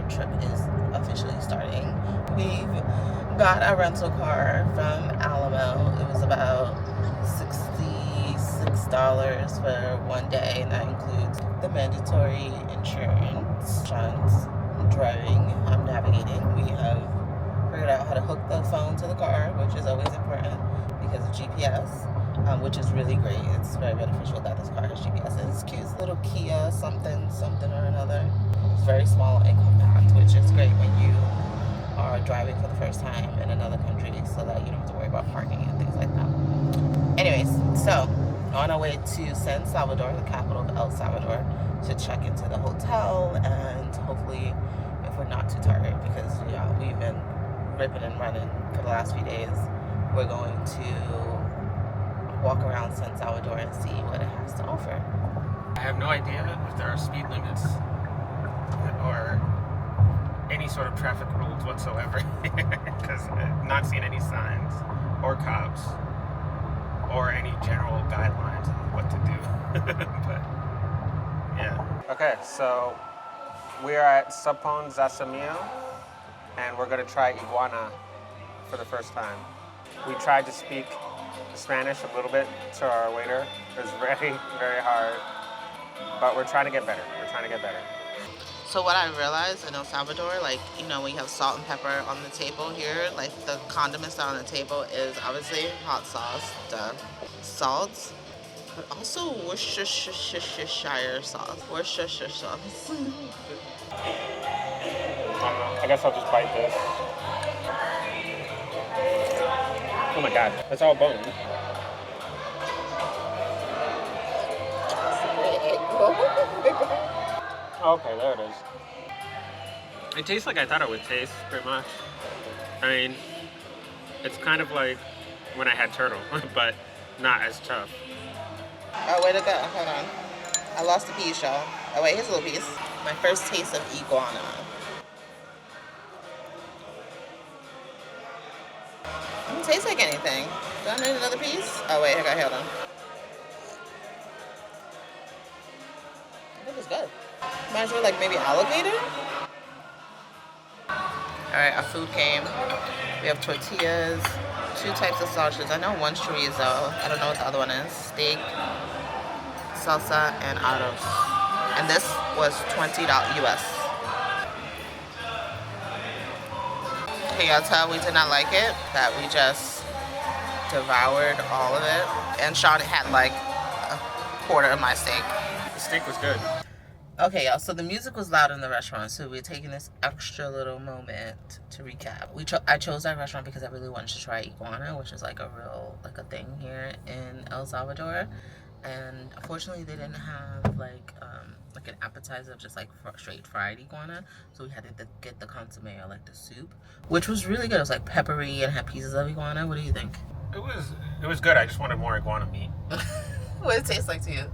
road trip is officially starting. We've got a rental car from Alamo. It was about $66 for one day, and that includes the mandatory insurance. Sean's driving, I'm navigating. We have figured out how to hook the phone to the car, which is always important because of GPS, which is really great. It's very beneficial that this car has GPS. It's cute, it's a little Kia something or another. It's very small and compact, which is great when you are driving for the first time in another country, so that you don't have to worry about parking and things like that. Anyways, so on our way to San Salvador, the capital of El Salvador, to check into the hotel, and hopefully, if we're not too tired, because we've been ripping and running for the last few days, we're going to walk around San Salvador and see what it has to offer. I have no idea if there are speed limits or any sort of traffic rules whatsoever, because I've not seen any signs or cops or any general guidelines on what to do. But yeah. Okay, so we are at Sapon Zasamio, and we're gonna try iguana for the first time. We tried to speak Spanish a little bit to our waiter. It was very, very hard, but we're trying to get better. So what I realized in El Salvador, like, when you have salt and pepper on the table here, like the condiments on the table is obviously hot sauce, salt, but also Worcestershire sauce. Worcestershire sauce. I guess I'll just bite this. Oh my god, that's all bone. Okay, there it is. It tastes like I thought it would taste, pretty much. I mean, it's kind of like when I had turtle, but not as tough. Oh, way to go. Hold on. I lost a piece, y'all. Oh, wait, here's a little piece. My first taste of iguana. Doesn't taste like anything. Do I need another piece? Oh, wait, okay, hold on. I think it's good. Reminds me of like maybe alligator? Alright, our food came. We have tortillas, 2 types of sausages. I know one's chorizo. I don't know what the other one is. Steak, salsa, and arroz. And this was $20 US. Can y'all tell we did not like it? That we just devoured all of it. And Sean had like a quarter of my steak. The steak was good. Okay, y'all, so the music was loud in the restaurant, so we're taking this extra little moment to recap. I chose that restaurant because I really wanted to try iguana, which is like a real, like a thing here in El Salvador. And unfortunately, they didn't have like an appetizer of just like straight fried iguana, so we had to get the consomme or like the soup, which was really good. It was like peppery and had pieces of iguana. What do you think? It was good. I just wanted more iguana meat. What did it taste like to you?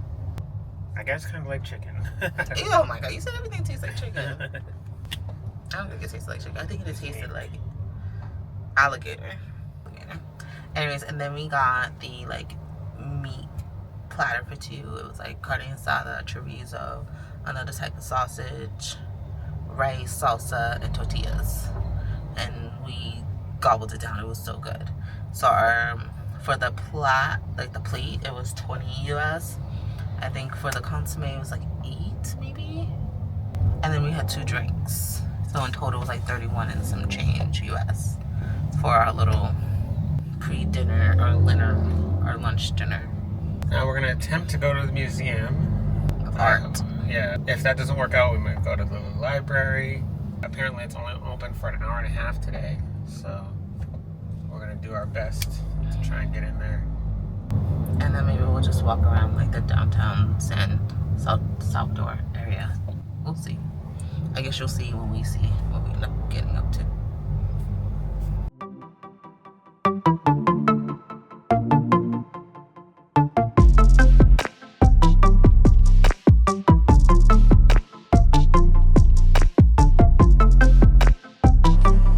I guess kind of like chicken. Ew, oh my god, you said everything tastes like chicken. I don't think it tasted like chicken. I think it tasted like alligator. Anyways, and then we got the like meat platter for 2. It was like carne asada, chorizo, another type of sausage, rice, salsa, and tortillas. And we gobbled it down. It was so good. So for the plate, it was $20 US. I think for the consomme it was like 8 maybe. And then we had 2 drinks. So in total it was like 31 and some change US for our little pre-dinner or lunch dinner. Now we're gonna attempt to go to the museum of art. Yeah, if that doesn't work out, we might go to the library. Apparently it's only open for an hour and a half today, so we're gonna do our best to try and get in there. And then maybe we'll just walk around like the downtown San Salvador area. We'll see. I guess you'll see when we see what we end up getting up to.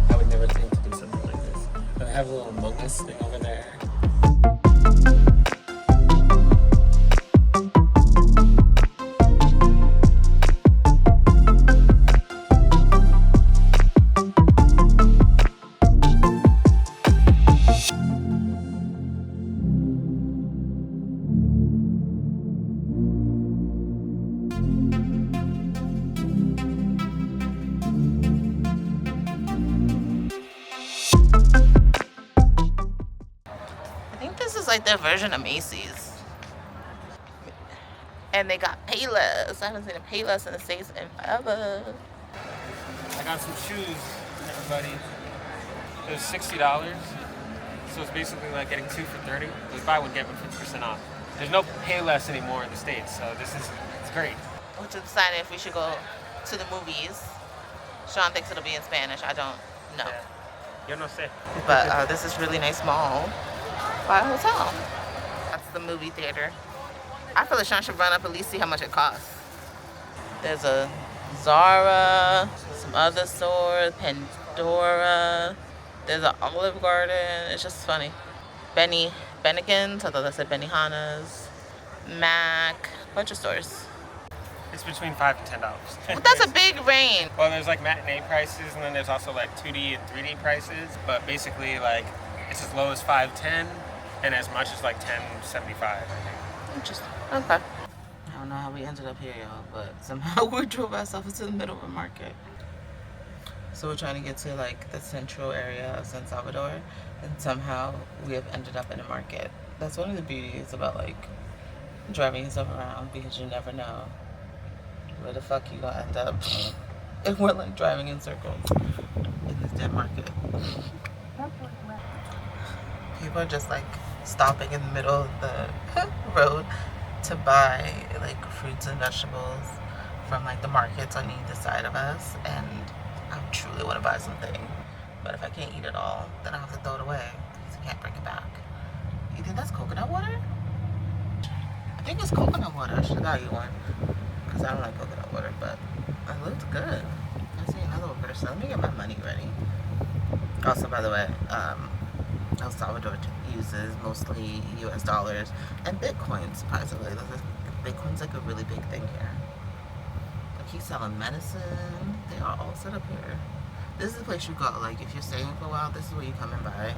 I would never think to do something like this. I have a little mongoose thing over there. like their version of Macy's. And they got Payless. I haven't seen a Payless in the States in forever. I got some shoes, everybody. It was $60. So it's basically like getting 2 for $30. It was buy one, get one 50% off. There's no Payless anymore in the States, so it's great. We're deciding if we should go to the movies. Sean thinks it'll be in Spanish. I don't know. Yeah. Yo no sé. But this is really nice mall by a hotel. That's the movie theater. I feel like Sean should run up at least see how much it costs. There's a Zara, some other stores, Pandora. There's an Olive Garden. It's just funny. Bennigan's. I thought that said Benihana's. Mac. Bunch of stores. It's between $5 and $10. Well, that's a big range. Well, there's like matinee prices, and then there's also like 2D and 3D prices. But basically, like it's as low as $5.10, and as much as like $10.75. I think. Interesting. Okay. I don't know how we ended up here, y'all, but somehow we drove ourselves into the middle of a market. So we're trying to get to like the central area of San Salvador, and somehow we have ended up in a market. That's one of the beauties about like driving yourself around, because you never know where the fuck you gonna end up. And we're like driving in circles in this dead market. People are just like stopping in the middle of the road to buy like fruits and vegetables from like the markets on either side of us, and I truly want to buy something, but if I can't eat it all, then I have to throw it away because I can't bring it back. You think that's coconut water? I think it's coconut water. I should have got you one because I don't like coconut water, but it looked good. I see another person. Let me get my money ready. Also, by the way, El Salvador uses mostly US dollars and Bitcoin, surprisingly. Bitcoin's like a really big thing here. Like he's selling medicine. They are all set up here. This is the place you go. Like if you're staying for a while, this is where you come and buy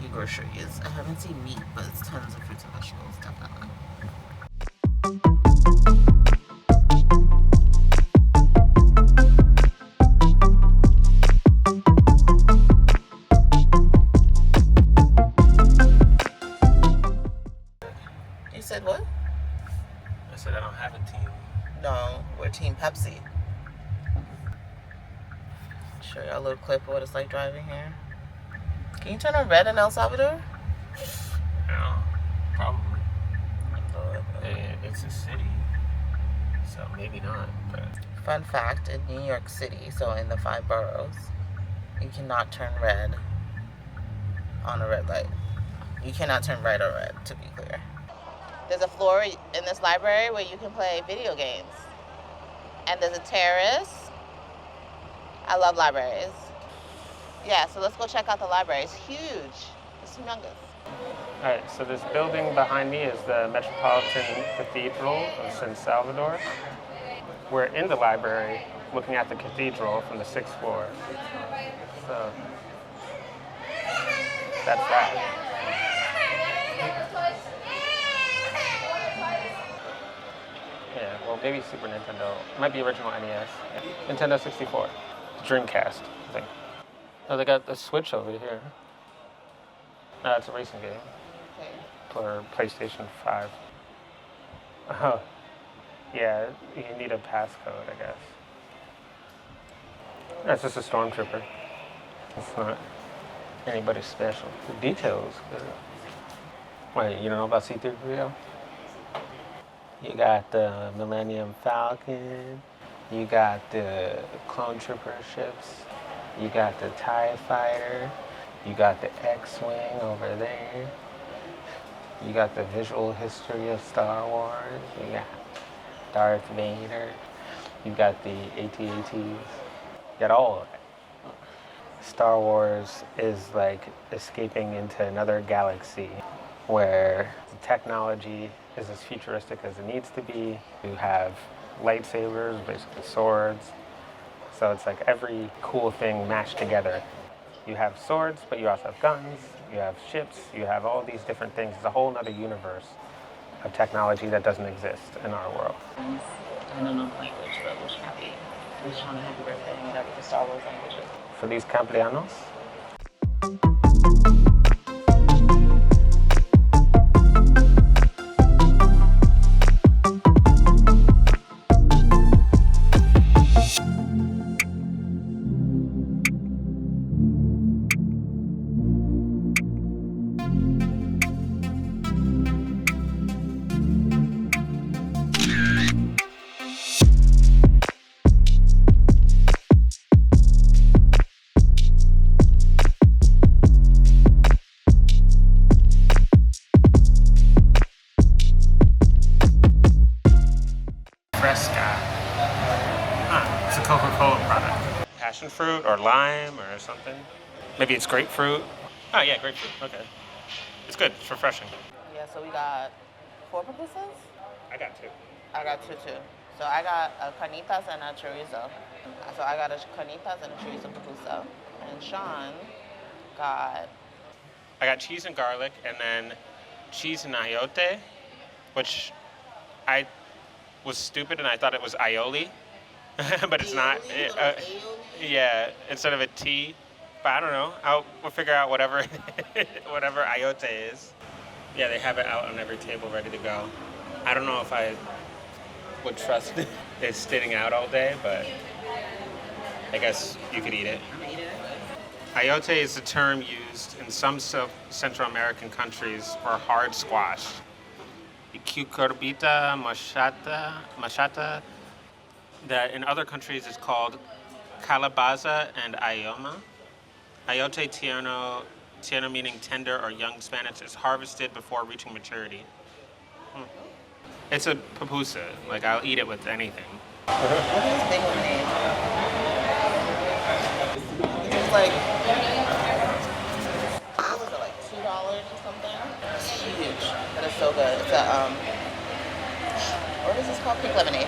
your groceries. I haven't seen meat, but it's tons of fruits and vegetables, definitely. You said what? I said I don't have a team. No, we're Team Pepsi. Show you a little clip of what it's like driving here. Can you turn on red in El Salvador? No, probably. Lord. It's a city, so maybe not. But Fun fact, in New York City, so in the 5 boroughs, you cannot turn red on a red light. You cannot turn red or red, to be clear. There's a floor in this library where you can play video games. And there's a terrace. I love libraries. Yeah, so let's go check out the library. It's huge. It's humongous. all right, so this building behind me is the Metropolitan Cathedral of San Salvador. We're in the library looking at the cathedral from the 6th floor. So that's that. Yeah, well, maybe Super Nintendo. Might be original NES. Yeah. Nintendo 64. Dreamcast, I think. Oh, they got the Switch over here. It's a racing game. Okay. For PlayStation 5. Oh, yeah, you need a passcode, I guess. That's just a stormtrooper. It's not anybody special. The details good. Wait, you don't know about C-3PO? You got the Millennium Falcon. You got the clone trooper ships. You got the TIE Fighter. You got the X-Wing over there. You got the visual history of Star Wars. You got Darth Vader. You got the AT-ATs. You got all of it. Star Wars is like escaping into another galaxy where the technology is as futuristic as it needs to be. You have lightsabers, basically swords. So it's like every cool thing mashed together. You have swords, but you also have guns, you have ships, you have all these different things. It's a whole other universe of technology that doesn't exist in our world. I don't know the language, but wish Sean a happy birthday and whatever the Star Wars language is. Feliz cumpleaños. lime or something. Maybe it's grapefruit. Oh yeah, grapefruit. Okay. It's good. It's refreshing. Yeah, so we got 4 pupusas? I got 2. I got 2 too. So I got a carnitas and a chorizo. So I got a carnitas and a chorizo pupusa. And Sean got... I got cheese and garlic, and then cheese and ayote, which I was stupid and I thought it was aioli, but it's not. Yeah, instead of a T. But I don't know. We'll figure out whatever whatever ayote is. Yeah, they have it out on every table ready to go. I don't know if I would trust it sitting out all day, but I guess you could eat it. Ayote is a term used in some Central American countries for hard squash. Cucurbita machata, that in other countries is called calabaza and ayoma. Ayote tierno meaning tender or young Spanish, is harvested before reaching maturity. It's a pupusa. Like, I'll eat it with anything. What is this big one name? It's like, what was it, like $2 or something? It's huge, but it's so good. It's a, what is this called? Pink lemonade.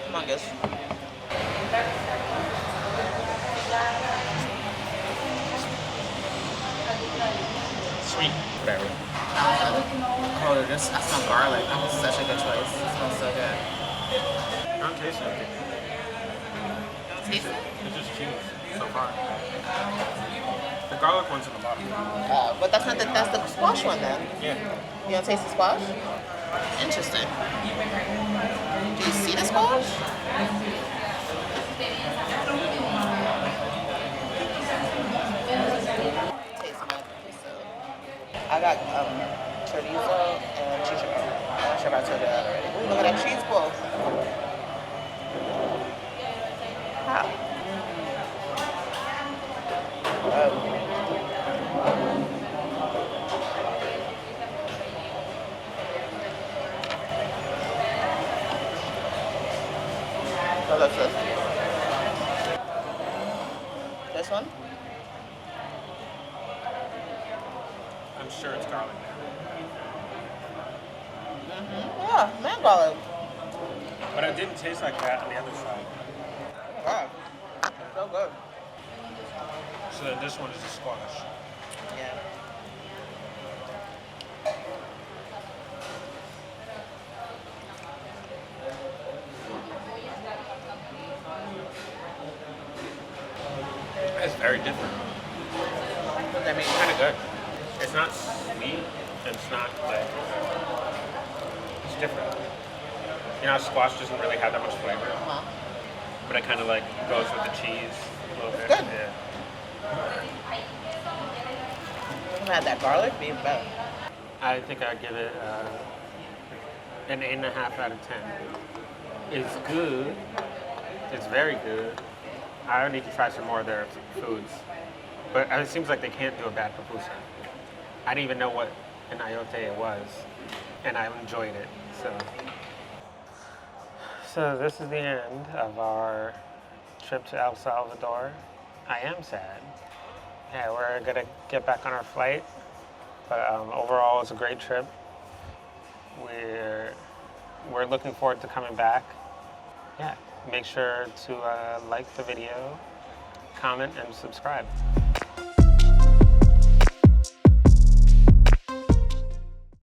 Humongous. Sweet. Whatever. Oh, I smell garlic. That was such a good choice. It smells so good. I don't taste anything. Taste it? It's just cheese so far. The garlic one's in the bottom. But that's not that's the squash one then. Yeah. You don't taste the squash? Interesting. Do you see the squash? Taste my pizza. I got chorizo and chicharron. I'm not sure if I told you that already. Ooh, look at that cheese ball. How? So that's this. This one? I'm sure it's garlic now. Yeah, man garlic. But it didn't taste like that on the other side. Wow. So good. So then this one is a squash. Yeah. It's very different. What does that mean? It's kind of good. It's not sweet. It's not like... It's different. You know how squash doesn't really have that much flavor? Uh-huh. But it kind of like goes with the cheese a little bit. Good. Yeah. I'm gonna have that garlic be better. I think I'd give it an 8.5 out of 10. It's good. It's very good. I need to try some more of their foods. But it seems like they can't do a bad pupusa. I didn't even know what an ayote was, and I enjoyed it. So this is the end of our trip to El Salvador. I am sad. Yeah, we're gonna get back on our flight, but overall it's a great trip. We're looking forward to coming back. Yeah, make sure to like the video, comment, and subscribe.